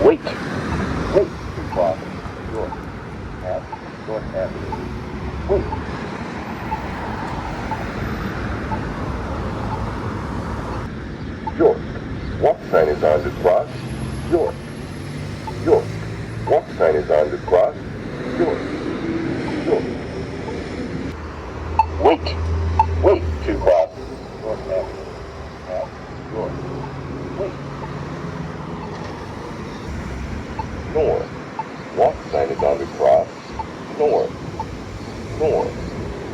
Wait. Wait. Cross. York. At North Avenue. Wait. York. Walk sign is on to cross. York. York. Walk sign is on to cross. York. York. Wait. Wait to cross North Avenue. At York. Wait. North. Walk sign is on to cross. North. North.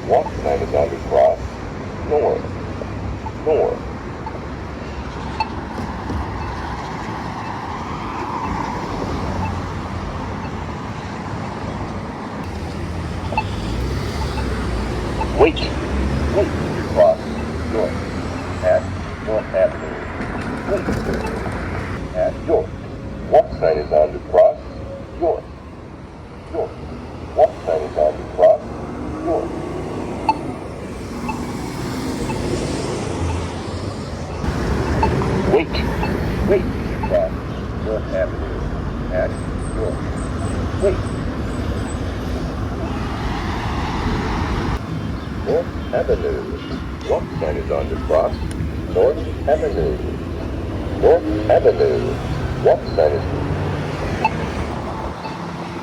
Walk sign is on to cross. North. North. Wait. Wait to cross York. At North Avenue. Wait. At York. Walk sign is on to cross. York. York. Walk sign is on to cross. York. Wait. Wait to cross North Avenue. At York. Wait. North Avenue. Walk sign is on to cross. North Avenue. North Avenue. Walk sign is